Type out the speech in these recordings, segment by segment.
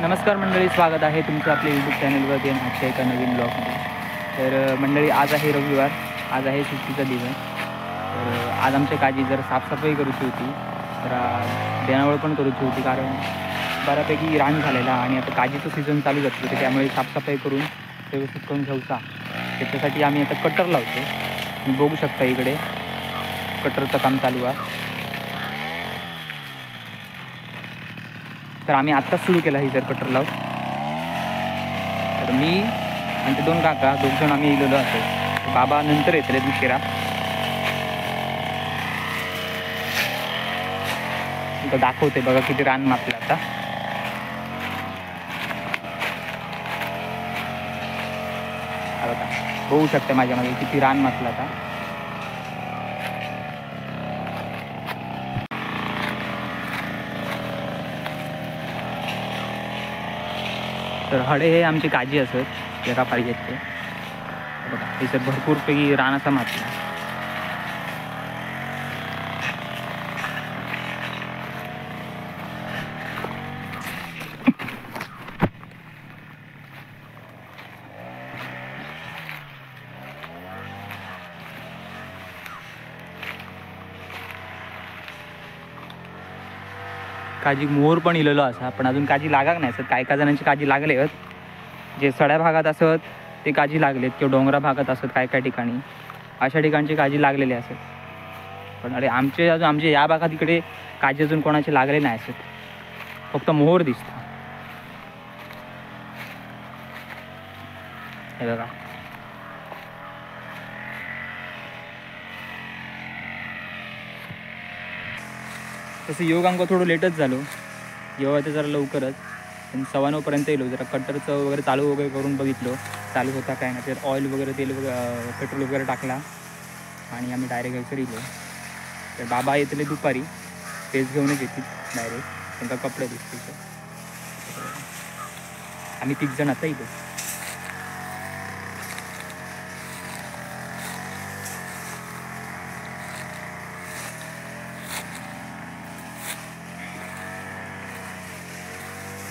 नमस्कार मंडळी, स्वागत आहे तुमचं आपल्या यूट्यूब चॅनलवरती आणि आजच्या एका नवीन ब्लॉगमध्ये. तर मंडळी, आज आहे रविवार, आज आहे सुट्टीचा दिवस. तर आज आमच्या काजी जर साफसफाई करूची होती, तर देणावळ पण करूची होती, कारण बऱ्यापैकी रान झालेला आणि आता काजीचं सीझन चालू जातं, तर त्यामुळे साफसफाई करून व्यवस्थित करून घ्यायचा. त्याच्यासाठी आम्ही आता कटर लावतो. तुम्ही बघू शकता इकडे कटरचं काम चालू आहे. तर आम्ही आत्ताच सुरू केला ही जर कटर लावून. तर मी आणि ते दोन काका दोघजण आम्ही गेलेलो असतो. बाबा नंतर येतले उशिरा. इथं दाखवते बघा किती रान मापलं आता. बघा बघू शकता माझ्या मागे किती रान मापलं आता. तर हडे हे आमची काजी असत एका पाहिजेत ते. बघा इथे भरपूरपैकी रानाचा मातला. काजी मोर पण इलेलो असा, पण अजून काजी लागाक नाही असत. काय काय जणांची काजी लागले आहेत. जे सड्या भागात असत ते काजी लागलेत, किंवा डोंगरा भागात असत काय काय ठिकाणी अशा ठिकाणची काजी लागलेली असत. पण अरे आमचे या भागात इकडे काजी अजून कोणाचे लागले नाही असत, फक्त मोहर दिसतो. हे बघा तसं योग अंक थोडं लेटच झालो. येवायचं जरा लवकरच, पण 9:15पर्यंत येलो. जरा कटरचं वगैरे चालू वगैरे करून बघितलो चालू होता काय ना. तर ऑइल वगैरे तेल वगैरे पेट्रोल वगैरे टाकला आणि आम्ही डायरेक्ट घ्यायचं इलो. तर बाबा येतले दुपारी, पेज घेऊनच येतील डायरेक्ट. त्यांना कपडे दिसतील. आम्ही 3 जण आता इलो.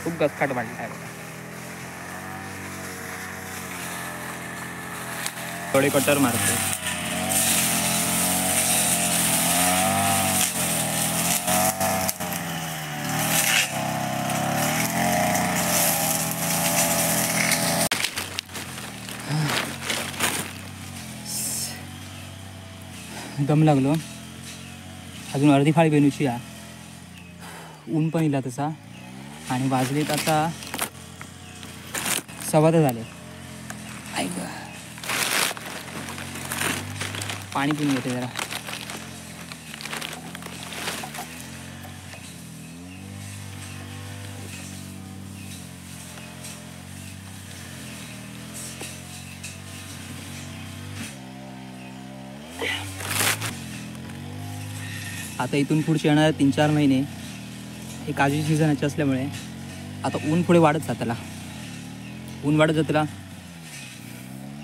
खूप गसकाट वाढला आहे बघा. थोडे कटर मारतो. दम लागलो. अजून अर्धी फाळी बेनूची या. ऊन पण इला तसा, आणि वाजलेत आता 10:15 झाले. ऐक पाणी पिऊन घेते जरा. आता इथून पुढचे येणारे 3-4 महिने हे काजू सीझनाचे असल्यामुळे आता ऊन पुढे वाढत जाताला. ऊन वाढत जाताला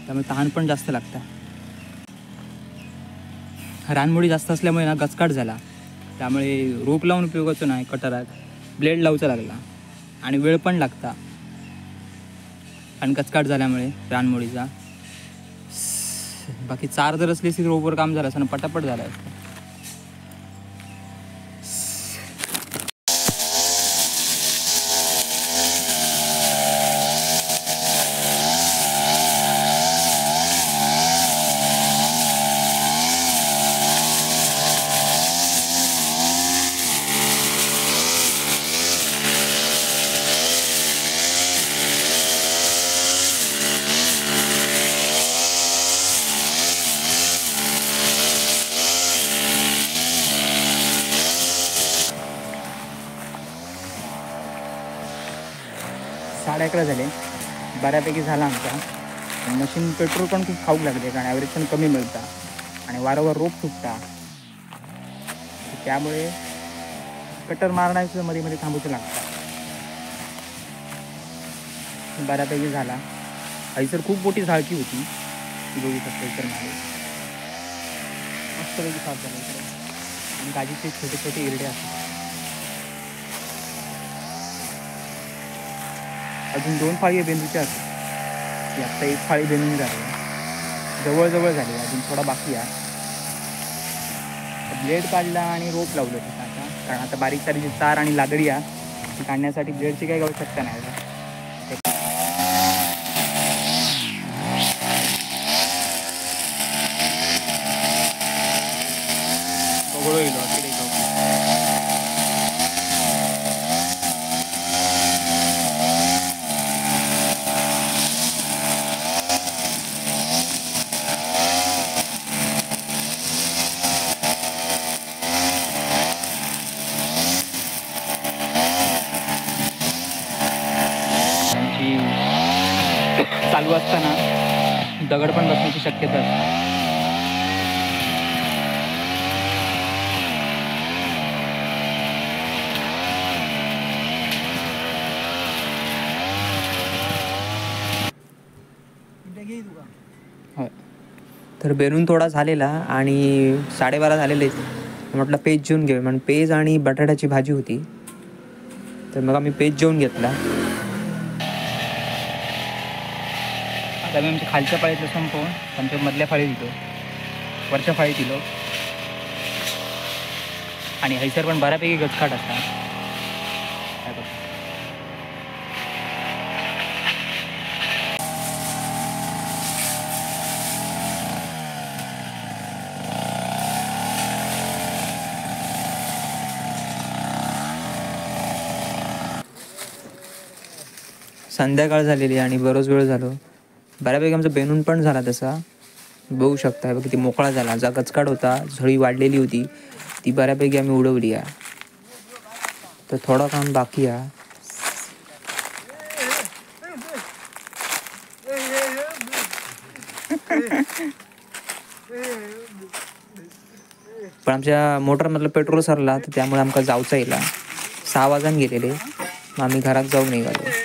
त्यामुळे तहान पण जास्त लागतं. रानमुळी जास्त असल्यामुळे ना गचकाट झाला. त्यामुळे रोप लावून उपयोगाचं नाही, कटरात ब्लेड लावचा लागला आणि वेळ पण लागता. आणि गचकाट झाल्यामुळे रानमुळीचा. बाकी चार जर असली की रोपवर काम झालं असं ना, पटापट झालं असतं. साडे 11 झाले. बऱ्यापैकी झाला आमचा. मशीन पेट्रोल पण खूप खाऊक लागले, कारण ॲव्हरेज पण कमी मिळतं आणि वारंवार रोप सुटता. त्यामुळे कटर मारण्याचं मध्ये मध्ये थांबूचं लागतं. बऱ्यापैकी झाला. हैसर खूप मोठी झाडकी होती, ती बघू शकता. हैसर मागे मस्तपैकी साफ झालं इकडे. आणि काजीचे छोटे छोटे इरडे असतात. अजून 2 फाळी आहे बेनूच्या. आता 1 फाळी बेनून झाली, जवळजवळ झाली, अजून थोडा बाकी आहे. ब्लेड काढला आणि रोप लावलं तिथं आता, कारण आता बारीक सारीची तार आणि लादडी आहे ती काढण्यासाठी ब्लेडची काही आवश्यकता नाही आता. चालू असताना दगड पण बसण्याची शक्यता असते. तर बेनून थोडा झालेला आणि 12:30 झालेले. म्हटलं पेज जेवून घेऊ, म्हणून पेज आणि बटाट्याची भाजी होती, तर मग आम्ही पेज जेवून घेतला. आता आम्ही आमच्या खालच्या फाळीतलं संपवून आमच्या मधल्या फाळीत दिलो, वरच्या फाळीत दिलो. आणि हैसर पण बऱ्यापैकी गचकाट असता. काय बघ, संध्याकाळ झालेली आणि बरोच वेळ झालो. बऱ्यापैकी आमचा बेनून पण झाला तसा, बघू शकता किती मोकळा झाला. जा गचकाट होता, झळी वाढलेली होती, ती बऱ्यापैकी आम्ही उडवली आहे. तर थोडं काम बाकी आहे. पण आमच्या मोटरमधलं पेट्रोल सरला, तर त्यामुळे आमका जाऊचा येईल. 6 वाजून गेलेले, मग आम्ही घरात जाऊन निघालो.